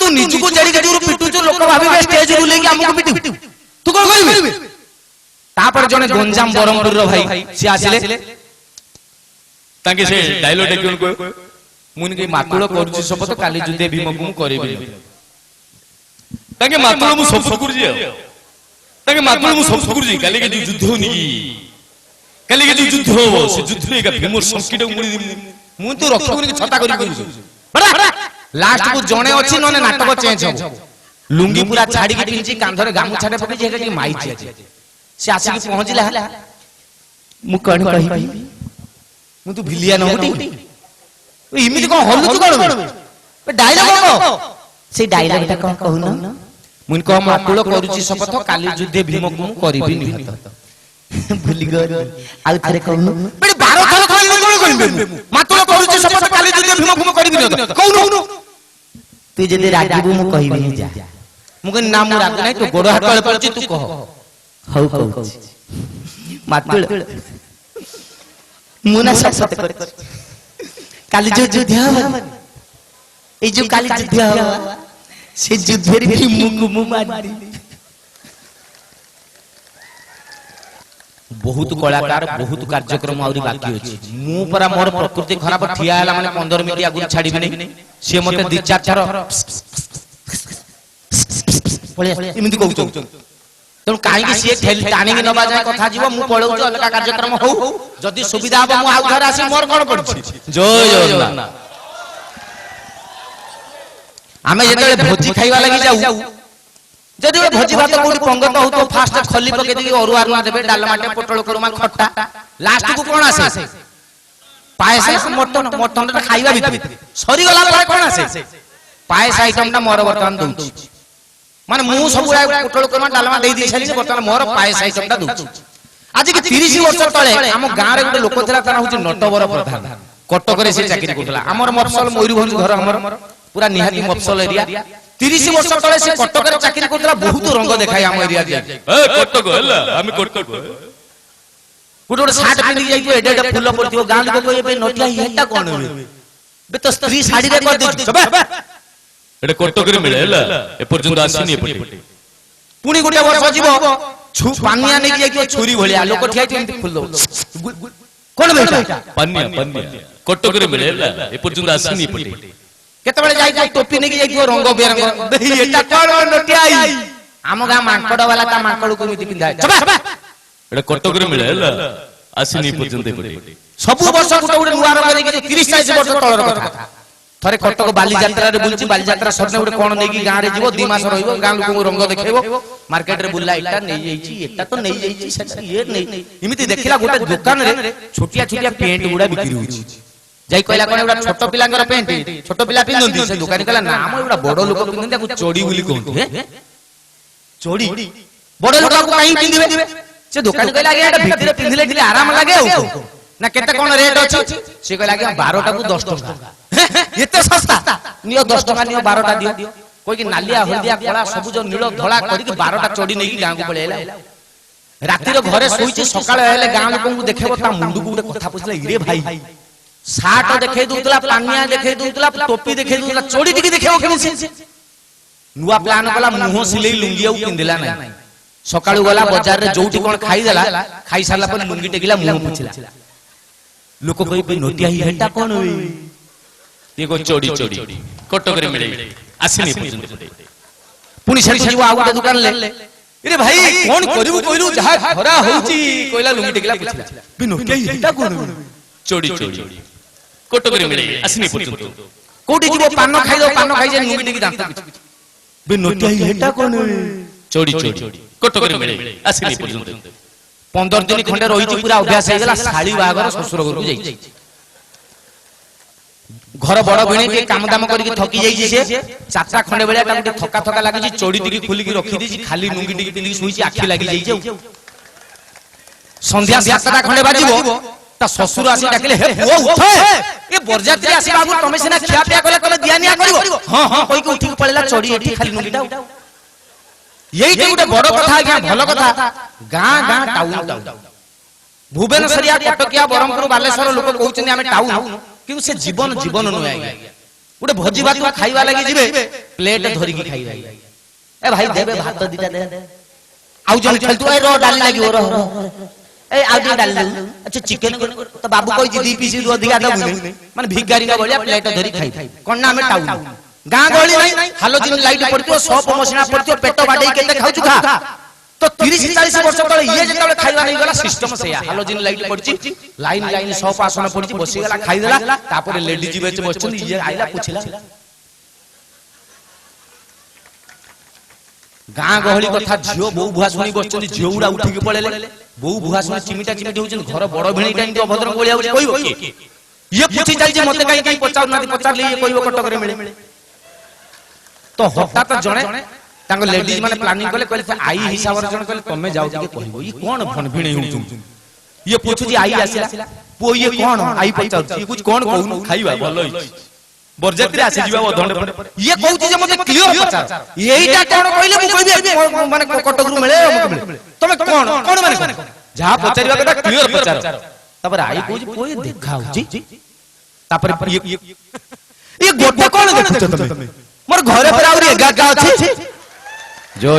तू निजको जड़ी के दूर पिटु जो लोक भाबे स्टेज रु लेके हमको पिटु तू कोन करबे तापर जने गंजाम बरमपुर रो भाई से आसिले ताके से डायलॉग देखियो को मुन के मातुळ करछि शपथ काली जुदे भीमकु मु करबी ताके मातुळ मु शपथ करछि ताके मातुळ मु शपथ करछि काली के युद्ध होनी काली के युद्ध हो से युद्ध लेगा भीम संकीट मुड़ी मु तो रखबुनी छता करी करू बड़ा लास्ट को जणे अछि नने नाटक चेंज हो लुंगी पूरा छाड़ी के पिंची कांधरे गामु छाड़े पके जे के माई छै से आसी के पहुंचला मु कण कहि मु तो भिलिया न होटी इमिति को हलु तू कोन डायलॉग को से डायलॉग ता को कहू न मुन को मातुळ करूची शपथ काली युद्धे भीमकु मु करबी निहत भूली गयो आ थरे कहू बे 12 थर कहली कोन करबे मातुळ करूची शपथ काली युद्धे भीमकु मु करबी निहत कहू तू जदि रागीबू मु कहबी नि जा मु के नाम राग नै तो गोड़ हाथ तळे पड़ची तू कह हौ कहू मातुळ मुना शपथ कर काली जो युद्ध हवा ए जो काली युद्ध हवा से युद्ध रे भी मुकु मु मारी बहुत कलाकार बहुत कार्यक्रम आउरी बाकी अछि मु परा मोर प्रकृति खराब ठिया हला माने 15 मिनिट आगु छाडीबी नै से मते 2-4 थर पळे इमिति कहू तण काहे कि से ठेल टाणी के नबा जाय कथा जीव मु पळौ जो अलगा कार्यक्रम हो जदी सुविधा हो मु आउ घर आसी मोर कोन पड़छि जय जगन्नाथ आमे जेतले भोजी खाइबा लागि जाऊ जदी भोजी भात कोडी पंगत हो तो फास्ट खली पके दी अरुआ अरुआ देबे डालमाटे पोटळ करुमा खट्टा लास्ट को कोन आसे पायस मटन मटन ता खाइबा भीतर सरी गला परे कोन आसे पायस आइटम ता मोर बर्तमान दउछि माने मु सब पोटळ करुमा डालमा देई दी छली बर्तमान मोर पायस आइटम ता दउछि आज के 30 वर्ष तळे हम गां रे गोटे लोक थिला ताना होछि नटवर प्रधान कटक रे से चाकरी करथला हमर मफसल मयूरभंज घर हमर पूरा निहाती मफसल एरिया 30 वर्ष तळे से कटक रे चाकरी करथला बहुत रंग देखाय हम एरिया जे ए कटक हला हम कटक गुडोड साट पिंदी जाइतो एडे एडे फुल पड़थियो गां लोक को ए नटिया हेटा कोन बे तो स्त्री साड़ी रे कर दे सबे एडे कटक रे मिले हला ए पर्यंत आसीनी एपटे पुणी गोटे वर्ष जीवो छु पानिया नै जाइतो छुरी भलिया लोक ठिया एमति फुल दो कोन बेटा पानिया कटक रे मिले हला ए पर्यंत आसीनी एपटे केते बेले जाई टोपी नै जाइतो रंग बेरंग देही एटा कोन नटियाई हम गा मांकड़ वाला ता मांकड़ को मिति पिंदा सबे एडे कटक रे मिले हला आसीनी पर्यंत एपटे सब वर्ष गोटे गोटे नुआ रंग नै 30-40 वर्ष तळर कथा थरे कटक बाली यात्रा रे बुलची बाली यात्रा सरने गोटे कोन नै कि गां रे जीवो 2 मास रहिबो गां लोक को रंग देखैबो मार्केट रे बुल्ला इटा नै जाईची एटा तो नै जाईची सेटा ये नै इमिति देखिला गोटे दुकान रे छोटिया छोटिया पेंट गुडा बिक्री होची जाई कहला कोन एटा छोट पिलांगर पेंट छोट पिला पिनंदी से दुकानी कहला ना हम एटा बड़ लोक पिनंदी ताकू चोडी बोली कहंती हे चोडी बड़ लोक को काई पिंदिबे से दुकानी कहला आगे एटा भितरे पिंदिले दिले आराम लागे औ ना केते कोन रेट अछि से कहला आगे 12 टा को 10 टका एते सस्ता नियो 10 टका नियो 12 टा दियो कोई कि नालिया हलदिया कला सबुज नील धळा करी कि 12 टा चोडी नै कि गां को पळेला राती रो घरे सोइछि सकाळ हेले गां लोक को देखैबो ता मुंडू को गोटे कथा पुछला इरे भाई साट देखे दूतला पानिया देखे दूतला टोपी देखे दूतला चोडी टिकी देखेओ केमि से नुआ प्लान कला मुंह सिलेई लुंगी आउ पिंदिला नै सकाळु गला बाजार रे जोटी कोन खाई देला खाई साला पर लुंगी टेकिला मुंह पुछिला लोक कहि पे नोटिया ही हेटा कोन होई एको चोडी चोडी कटक रे मिले आसिनी पर्यंत पुनी छड़ी छड़ी आ गोटे दुकान ले अरे भाई कोन करिवु कइलु जहा खरा होउची कोइला लुंगी टेकिला पुछिला बे नोटिया ही हेटा कोन होई चोडी चोडी कटक रे मिले आसिनी पर्यंत कोठी जीवो पान खाइ दो पान खाइ जे लुंगी टेकी दांत बे नोटिया ही हेटा कोन होई चोडी चोडी कटक रे मिले आसिनी पर्यंत 15 दिन खंडे रहिची पूरा अभ्यास हे गेला साली बागर ससुर घर को जाई घर बड़ भिणे के काम दाम करी थकी जाई से चाचा खंडे बेला ता थका थका लागि चोडी टिकी खुली की रखी दी खाली लुंगी टिकी पिंदी सुईची आखी लागि जाई जे संध्या 7टा खंडे बाजिबो ता ससुर आसी डाकिले हे ओ उठ ए बरजात्री आसी बाबू तमे सिना खिया पिया कले कले दिया निया करिवो हां हां कोई के उठी पळेला चोडी एठी खाली लुंगीटा यही तो गोटे बड़ कथा आज्ञा भल कथा गां गां टाउन भुवनेश्वरिया कटकिया बरमपुर बालेश्वर लोक कहउछन आमे टाउन किंतु से जीवन जीवन नुय आज्ञा गोटे भोजी भात खाइबा लगी जिबे प्लेट धरिकी खाइबा ए भाई देबे भात दिटा दे आउ जन खेल तू ए रो डाली लागी रो ए आउ जे डाली अच्छा चिकन तो बाबू कोई जी 2 पीस रु अधिका दबु माने भिखारी का बलिया प्लेट धरि खाइ कोन ना हमें टाउन गां गली नहीं हालोजिन लाइट पड़तियो सब मसिना पड़तियो पेट बाडई केते खाउछु खा तो 30-40 वर्ष तले ये जेतले खाइबा नहीं गला सिस्टम सेया हालोजिन लाइट पड़ची लाइन लाइन सब आसन पड़ची बसी गला खाइ देला तापर लेडीज बेच बसछन ये आइला पुछला गां गहली कथा झियो बो भुआ सुनी बसछन झियो उडा उठी के पळेले बो भुआ सुनी चिमिटा चिमिटी होछन घर बड़ भेणी टाइम तो अभद्र बोलिया कहइबो के ये पूछी जाई जे मते काई काई पचाउ ना पचार ले कहइबो कटक रे मिले तो हठात जणे तांग लेडीज माने प्लानिंग कले कहले आई हिसाब रे जण कहले तमे जाउ के कहइबो ई कोन फन भिणे होछु ये पूछु जी आई आसिला पो ये कोन आई पचाउ ये कुछ कोन कहू खाइबा भलो ही बरजात्री आसी जीवा ओधंडे ये कहू जे मते क्लियर पचार एईटा कोन कहले मु कहबी माने कटक रु मिले तमे कोन कोन माने जा पचारिबा कटा क्लियर पचार तबर आई कहू जे पोए देखाउ जी तापर ये गोटे कोन देखुछ तमे मोर घरे पर आउरी 11 टा अछि जो